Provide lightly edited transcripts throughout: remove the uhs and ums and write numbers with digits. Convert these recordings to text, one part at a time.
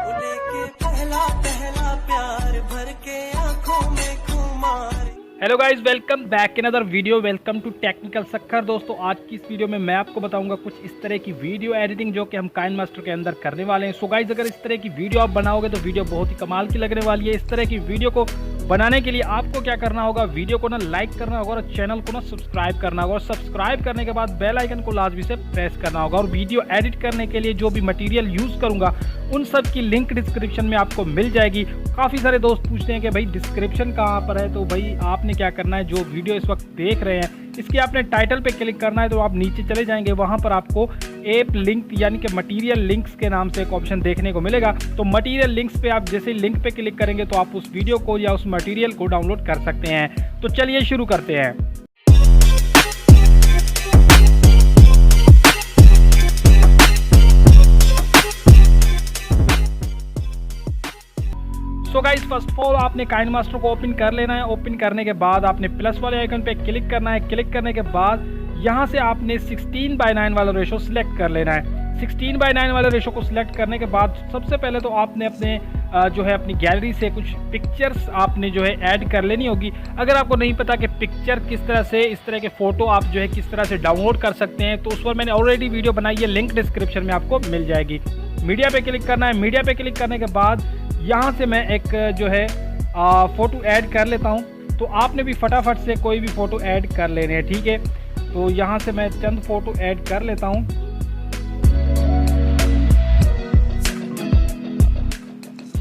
लेके पहला पहला प्यार भर के आंखों में खुमार। Hello guys, welcome back in other video. Welcome to technical Sakkar. दोस्तों, आज की इस वीडियो में मैं आपको बताऊंगा कुछ इस तरह की वीडियो एडिटिंग जो कि हम काइनमास्टर के अंदर करने वाले हैं। सो गाइस, अगर इस तरह की वीडियो आप बनाओगे तो वीडियो बहुत ही कमाल की लगने वाली है। इस तरह की वीडियो को बनाने के लिए आपको क्या करना होगा, वीडियो को ना लाइक करना होगा और चैनल को ना सब्सक्राइब करना होगा। और सब्सक्राइब करने के बाद बेल आइकन को लाजमी से प्रेस करना होगा। और वीडियो एडिट करने के लिए जो भी मटेरियल यूज़ करूँगा उन सब की लिंक डिस्क्रिप्शन में आपको मिल जाएगी। काफ़ी सारे दोस्त पूछते हैं कि भाई डिस्क्रिप्शन कहाँ पर है, तो भाई आपने क्या करना है, जो वीडियो इस वक्त देख रहे हैं इसके आपने टाइटल पे क्लिक करना है। तो आप नीचे चले जाएंगे, वहाँ पर आपको ऐप लिंक यानी कि मटेरियल लिंक्स के नाम से एक ऑप्शन देखने को मिलेगा। तो मटेरियल लिंक्स पे आप जैसे लिंक पे क्लिक करेंगे तो आप उस वीडियो को या उस मटेरियल को डाउनलोड कर सकते हैं। तो चलिए शुरू करते हैं। So guys, first of all आपने काइनमास्टर को ओपन कर लेना है। ओपन करने के बाद आपने प्लस वाले आइकन पे क्लिक करना है। क्लिक करने के बाद यहाँ से आपने 16:9 वाला रेशो सिलेक्ट कर लेना है। 16:9 वाले रेशो को सिलेक्ट करने के बाद सबसे पहले तो आपने अपने जो है अपनी गैलरी से कुछ पिक्चर्स आपने जो है ऐड कर लेनी होगी। अगर आपको नहीं पता कि पिक्चर किस तरह से, इस तरह के फ़ोटो आप जो है किस तरह से डाउनलोड कर सकते हैं, तो उस पर मैंने ऑलरेडी वीडियो बनाई है, लिंक डिस्क्रिप्शन में आपको मिल जाएगी। मीडिया पे क्लिक करना है। मीडिया पे क्लिक करने के बाद यहाँ से मैं एक जो है फ़ोटो ऐड कर लेता हूँ। तो आपने भी फटाफट से कोई भी फ़ोटो ऐड कर लेने हैं, ठीक है। तो यहाँ से मैं चंद फ़ोटो ऐड कर लेता हूँ।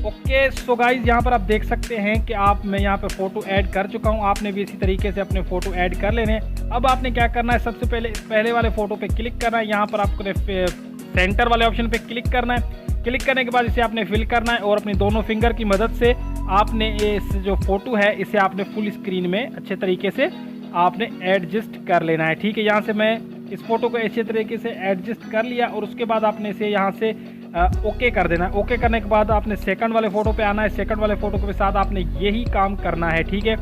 ओके, सो गाइज, यहाँ पर आप देख सकते हैं कि मैं यहाँ पे फ़ोटो ऐड कर चुका हूँ। आपने भी इसी तरीके से अपने फ़ोटो ऐड कर लेने हैं। अब आपने क्या करना है, सबसे पहले वाले फ़ोटो पे क्लिक करना है। यहाँ पर आपको सेंटर वाले ऑप्शन पे क्लिक करना है। क्लिक करने के बाद इसे आपने फिल करना है और अपनी दोनों फिंगर की मदद से आपने इस जो फ़ोटो है इसे आपने फुल स्क्रीन में अच्छे तरीके से आपने एडजस्ट कर लेना है, ठीक है। यहाँ से मैं इस फ़ोटो को अच्छे तरीके से एडजस्ट कर लिया और उसके बाद आपने इसे यहाँ से ओके कर देना है। ओके करने के बाद आपने सेकंड वाले फ़ोटो पे आना है। सेकंड वाले फ़ोटो के साथ आपने यही काम करना है, ठीक है।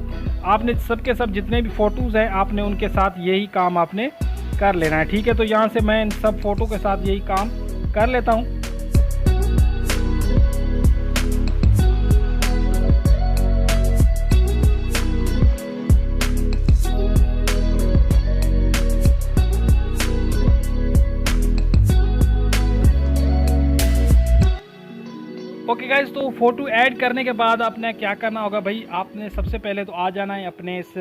आपने सब के सब जितने भी फ़ोटोज़ हैं आपने उनके साथ यही काम आपने कर लेना है, ठीक है। तो यहाँ से मैं इन सब फ़ोटो के साथ यही काम कर लेता हूँ। ओके गाइज, तो फ़ोटो ऐड करने के बाद आपने क्या करना होगा भाई, आपने सबसे पहले तो आ जाना है अपने इस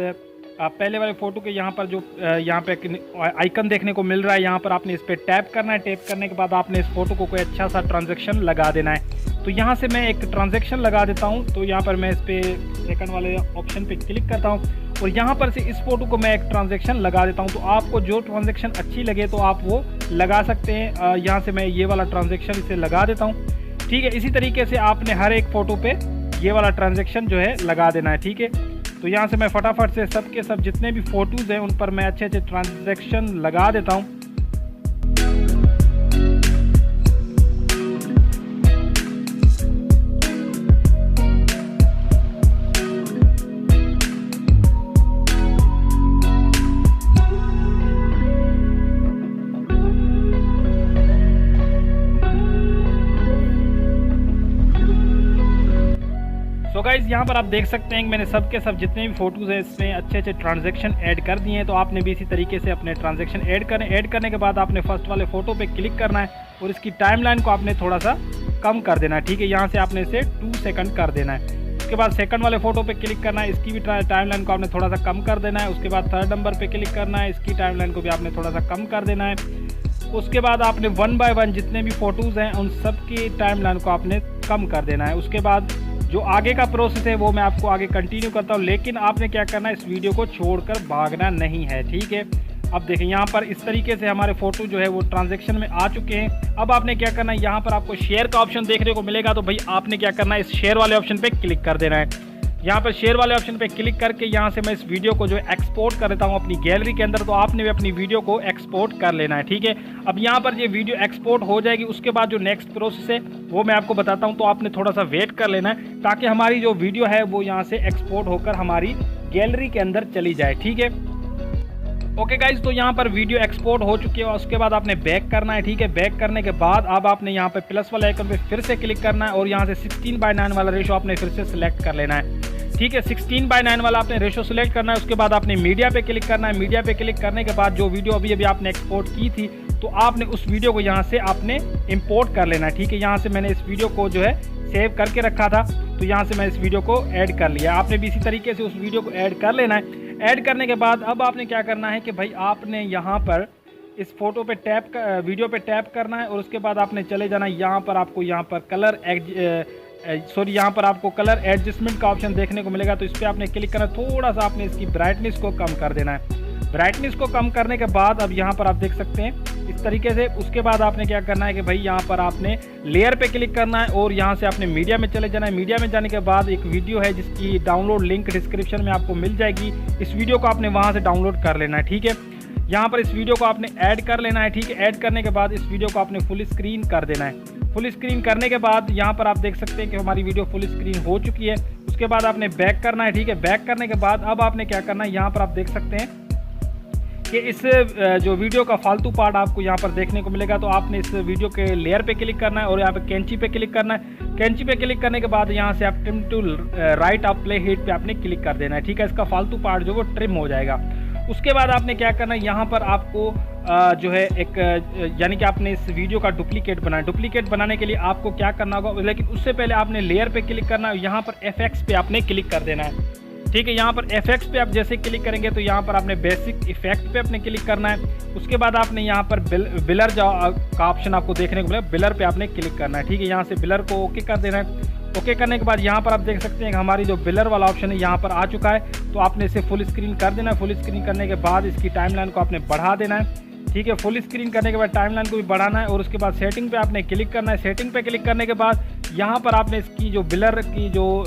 पहले वाले फ़ोटो के यहाँ पर जो यहाँ पे आइकन देखने को मिल रहा है, यहाँ पर आपने इस पर टैप करना है। टैप करने के बाद आपने इस फ़ोटो को कोई अच्छा सा ट्रांजैक्शन लगा देना है। तो यहाँ से मैं एक ट्रांजैक्शन लगा देता हूँ। तो यहाँ पर मैं इस पर सेकंड वाले ऑप्शन पे क्लिक करता हूँ और यहाँ पर से इस फ़ोटो को मैं एक ट्रांजैक्शन लगा देता हूँ। तो आपको जो ट्रांजैक्शन अच्छी लगे तो आप वो लगा सकते हैं। यहाँ से मैं ये वाला ट्रांजैक्शन इसे लगा देता हूँ, ठीक है। इसी तरीके से आपने हर एक फ़ोटो पे ये वाला ट्रांजैक्शन जो है लगा देना है, ठीक है। तो यहाँ से मैं फटाफट से सब के सब जितने भी फ़ोटोज़ हैं उन पर मैं अच्छे अच्छे ट्रांजैक्शन लगा देता हूँ। तो गाइज, यहाँ पर आप देख सकते हैं कि मैंने सब के सब जितने भी फ़ोटोज़ हैं इसमें अच्छे अच्छे ट्रांजैक्शन ऐड कर दिए हैं। तो आपने भी इसी तरीके से अपने ट्रांजैक्शन ऐड करने के बाद आपने फर्स्ट वाले फ़ोटो पे क्लिक करना है और इसकी टाइमलाइन को आपने थोड़ा सा कम कर देना है, ठीक है। यहाँ से आपने इसे 2 सेकंड कर देना है। उसके बाद सेकंड वाले फ़ोटो पे क्लिक करना है, इसकी भी टाइमलाइन को आपने थोड़ा सा कम कर देना है। उसके बाद थर्ड नंबर पर क्लिक करना है, इसकी टाइमलाइन को भी आपने थोड़ा सा कम कर देना है। उसके बाद आपने 1 बाय 1 जितने भी फ़ोटोज़ हैं उन सब की टाइमलाइन को आपने कम कर देना है। उसके बाद जो आगे का प्रोसेस है वो मैं आपको आगे कंटिन्यू करता हूँ, लेकिन आपने क्या करना है, इस वीडियो को छोड़कर भागना नहीं है, ठीक है। अब देखें, यहाँ पर इस तरीके से हमारे फ़ोटो जो है वो ट्रांजैक्शन में आ चुके हैं। अब आपने क्या करना है, यहाँ पर आपको शेयर का ऑप्शन देखने को मिलेगा। तो भाई आपने क्या करना है, इस शेयर वाले ऑप्शन पे क्लिक कर देना है। यहाँ पर शेयर वाले ऑप्शन पे क्लिक करके यहाँ से मैं इस वीडियो को जो एक्सपोर्ट कर देता हूँ अपनी गैलरी के अंदर। तो आपने भी अपनी वीडियो को एक्सपोर्ट कर लेना है, ठीक है। अब यहाँ पर ये वीडियो एक्सपोर्ट हो जाएगी, उसके बाद जो नेक्स्ट प्रोसेस है वो मैं आपको बताता हूँ। तो आपने थोड़ा सा वेट कर लेना है ताकि हमारी जो वीडियो है वो यहाँ से एक्सपोर्ट होकर हमारी गैलरी के अंदर चली जाए, ठीक है। ओके गाइज, तो यहाँ पर वीडियो एक्सपोर्ट हो चुकी है और उसके बाद आपने बैक करना है। ठीक है, बैक करने के बाद अब आपने यहाँ पे प्लस वाले आइकन पे फिर से क्लिक करना है और यहाँ से 16:9 वाला रेशो आपने फिर से सिलेक्ट कर लेना है। ठीक है, 16:9 वाला आपने रेशो सिलेक्ट करना है। उसके बाद आपने मीडिया पे क्लिक करना है। मीडिया पे क्लिक करने के बाद जो वीडियो अभी आपने एक्सपोर्ट की थी तो आपने उस वीडियो को यहाँ से आपने इंपोर्ट कर लेना है। ठीक है, यहाँ से मैंने इस वीडियो को जो है सेव करके रखा था तो यहाँ से मैं इस वीडियो को ऐड कर लिया। आपने भी इसी तरीके से उस वीडियो को ऐड कर लेना है। ऐड करने के बाद अब आपने क्या करना है कि भाई आपने यहाँ पर इस फोटो पे टैप वीडियो पे टैप करना है और उसके बाद आपने चले जाना है। यहाँ पर आपको यहाँ पर आपको कलर एडजस्टमेंट का ऑप्शन देखने को मिलेगा तो इस पर आपने क्लिक करना है। थोड़ा सा आपने इसकी ब्राइटनेस को कम कर देना है। ब्राइटनेस को कम करने के बाद अब यहाँ पर आप देख सकते हैं इस तरीके से। उसके बाद आपने क्या करना है कि भाई यहाँ पर आपने लेयर पे क्लिक करना है और यहाँ से आपने मीडिया में चले जाना है। मीडिया में जाने के बाद एक वीडियो है जिसकी डाउनलोड लिंक डिस्क्रिप्शन में आपको मिल जाएगी। इस वीडियो को आपने वहाँ से डाउनलोड कर लेना है। ठीक है, यहाँ पर इस वीडियो को आपने ऐड कर लेना है। ठीक है, ऐड करने के बाद इस वीडियो को आपने फुल स्क्रीन कर देना है। फुल स्क्रीन करने के बाद यहाँ पर आप देख सकते हैं कि हमारी वीडियो फुल स्क्रीन हो चुकी है। उसके बाद आपने बैक करना है। ठीक है, बैक करने के बाद अब आपने क्या करना है, यहाँ पर आप देख सकते हैं कि इस जो वीडियो का फालतू पार्ट आपको यहाँ पर देखने को मिलेगा तो आपने इस वीडियो के लेयर पे क्लिक करना है और यहाँ पे कैंची पे क्लिक करना है। कैंची पे क्लिक करने के बाद यहाँ से आप trim to right of play head पे आपने क्लिक कर देना है। ठीक है, इसका फालतू पार्ट जो वो ट्रिम हो जाएगा। उसके बाद आपने क्या करना है, यहाँ पर आपको जो है एक यानी कि आपने इस वीडियो का डुप्लीकेट बनाना है। डुप्लीकेट बनाने के लिए आपको क्या करना होगा, लेकिन उससे पहले आपने लेयर पे क्लिक करना है। यहाँ पर एफएक्स पे आपने क्लिक कर देना है। ठीक है, यहाँ पर एफएक्स पे आप जैसे क्लिक करेंगे तो यहाँ पर आपने बेसिक इफेक्ट पे अपने क्लिक करना है। उसके बाद आपने यहाँ पर बिलर का ऑप्शन आपको देखने को मिलेगा, बिलर पे आपने क्लिक करना है। ठीक है, यहाँ से बिलर को ओके कर देना है। ओके करने के बाद यहाँ पर आप देख सकते हैं कि हमारी जो बिलर वाला ऑप्शन है यहाँ पर आ चुका है तो आपने इसे फुल स्क्रीन कर देना है। फुल स्क्रीन करने के बाद इसकी टाइमलाइन को आपने बढ़ा देना है। ठीक है, फुल स्क्रीन करने के बाद टाइमलाइन को भी बढ़ाना है और उसके बाद सेटिंग पे आपने क्लिक करना है। सेटिंग पे क्लिक करने के बाद यहाँ पर आपने इसकी जो बिलर की जो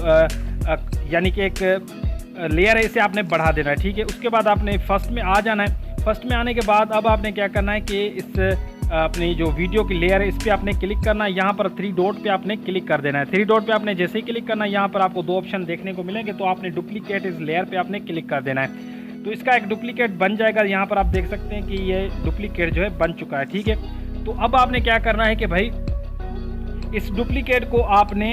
यानी कि एक लेयर है इसे आपने बढ़ा देना है। ठीक है, उसके बाद आपने फर्स्ट में आ जाना है। फर्स्ट में आने के बाद अब आपने क्या करना है कि इस अपनी जो वीडियो की लेयर है इस पर आपने क्लिक करना है। यहाँ पर 3 डॉट पे आपने क्लिक कर देना है। 3 डॉट पे आपने जैसे ही क्लिक करना है यहाँ पर आपको 2 ऑप्शन देखने को मिलेंगे तो आपने डुप्लीकेट इस लेयर पे आपने क्लिक कर देना है तो इसका एक डुप्लीकेट बन जाएगा। यहाँ पर आप देख सकते हैं कि ये डुप्लीकेट जो है बन चुका है। ठीक है, तो अब आपने क्या करना है कि भाई इस डुप्लीकेट को आपने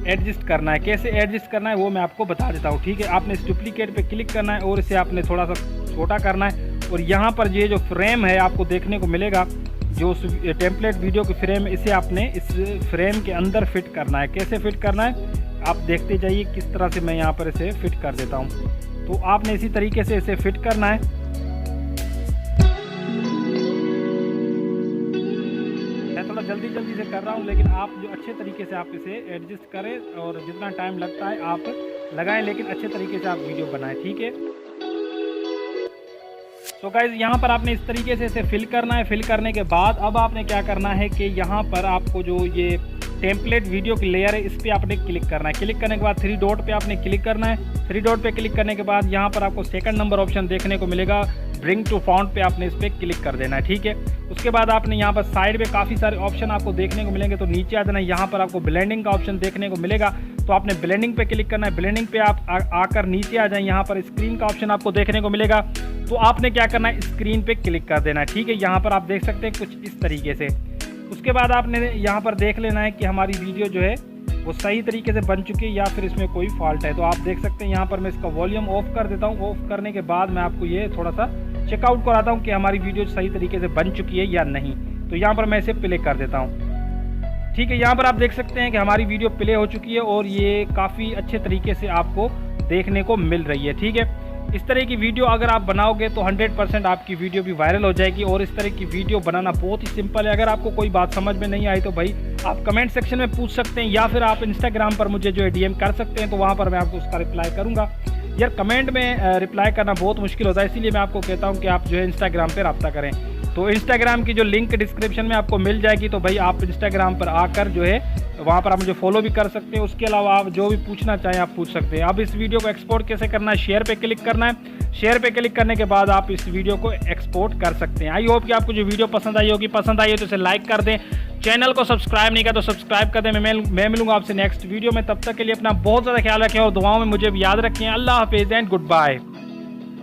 एडजस्ट करना है। कैसे एडजस्ट करना है वो मैं आपको बता देता हूँ। ठीक है, आपने इस डुप्लीकेट पे क्लिक करना है और इसे आपने थोड़ा सा छोटा करना है और यहाँ पर ये जो फ्रेम है आपको देखने को मिलेगा, जो टेम्पलेट वीडियो की फ्रेम, इसे आपने इस फ्रेम के अंदर फिट करना है। कैसे फिट करना है आप देखते जाइए किस तरह से मैं यहाँ पर इसे फिट कर देता हूँ। तो आपने इसी तरीके से इसे फिट करना है। मैं थोड़ा जल्दी से कर रहा हूँ लेकिन आप जो अच्छे तरीके से आप इसे एडजस्ट करें और जितना टाइम लगता है आप लगाएं लेकिन अच्छे तरीके से आप वीडियो बनाएं। ठीक है, तो गाइज यहाँ पर आपने इस तरीके से इसे फिल करना है। फिल करने के बाद अब आपने क्या करना है कि यहाँ पर आपको जो ये टेम्पलेट वीडियो की लेयर है इस पर आपने क्लिक करना है। क्लिक करने के बाद 3 डॉट पे आपने क्लिक करना है। 3 डॉट पे क्लिक करने के बाद यहाँ पर आपको सेकंड नंबर ऑप्शन देखने को मिलेगा, ब्रिंग टू फॉन्ट पे आपने इस पर क्लिक कर देना है। ठीक है, उसके बाद आपने यहाँ पर साइड में काफ़ी सारे ऑप्शन आपको देखने को मिलेंगे तो नीचे आ जाना है। यहाँ पर आपको ब्लेंडिंग का ऑप्शन देखने को मिलेगा तो आपने ब्लेंडिंग पे क्लिक करना है। ब्लेंडिंग पे आप आकर नीचे आ जाए, यहाँ पर स्क्रीन का ऑप्शन आपको देखने को मिलेगा तो आपने क्या करना है, स्क्रीन पे क्लिक कर देना है। ठीक है, यहाँ पर आप देख सकते हैं कुछ इस तरीके से। उसके बाद आपने यहाँ पर देख लेना है कि हमारी वीडियो जो है वो सही तरीके से बन चुकी है या फिर इसमें कोई फॉल्ट है। तो आप देख सकते हैं यहाँ पर मैं इसका वॉल्यूम ऑफ कर देता हूँ। ऑफ करने के बाद मैं आपको ये थोड़ा सा चेकआउट कराता हूँ कि हमारी वीडियो सही तरीके से बन चुकी है या नहीं। तो यहाँ पर मैं इसे प्ले कर देता हूँ। ठीक है, यहाँ पर आप देख सकते हैं कि हमारी वीडियो प्ले हो चुकी है और ये काफ़ी अच्छे तरीके से आपको देखने को मिल रही है। ठीक है, इस तरह की वीडियो अगर आप बनाओगे तो 100% आपकी वीडियो भी वायरल हो जाएगी और इस तरह की वीडियो बनाना बहुत ही सिंपल है। अगर आपको कोई बात समझ में नहीं आई तो भाई आप कमेंट सेक्शन में पूछ सकते हैं या फिर आप इंस्टाग्राम पर मुझे जो है DM कर सकते हैं तो वहाँ पर मैं आपको उसका रिप्लाई करूँगा। यार कमेंट में रिप्लाई करना बहुत मुश्किल होता है, इसीलिए मैं आपको कहता हूँ कि आप जो है इंस्टाग्राम पर रब्ता करें। तो इंस्टाग्राम की जो लिंक डिस्क्रिप्शन में आपको मिल जाएगी तो भाई आप इंस्टाग्राम पर आकर जो है वहाँ पर आप मुझे फॉलो भी कर सकते हैं। उसके अलावा आप जो भी पूछना चाहें आप पूछ सकते हैं। अब इस वीडियो को एक्सपोर्ट कैसे करना है, शेयर पे क्लिक करना है। शेयर पे क्लिक करने के बाद आप इस वीडियो को एक्सपोर्ट कर सकते हैं। आई होप कि आपको जो वीडियो पसंद आई होगी, पसंद आई है तो इसे लाइक कर दें। चैनल को सब्सक्राइब नहीं किया तो सब्सक्राइब कर दें। मैं मिलूंगा आपसे नेक्स्ट वीडियो में, तब तक के लिए अपना बहुत ज़्यादा ख्याल रखें और दुआओं में मुझे भी याद रखें। अल्लाह हाफिज़ एंड गुड बाय।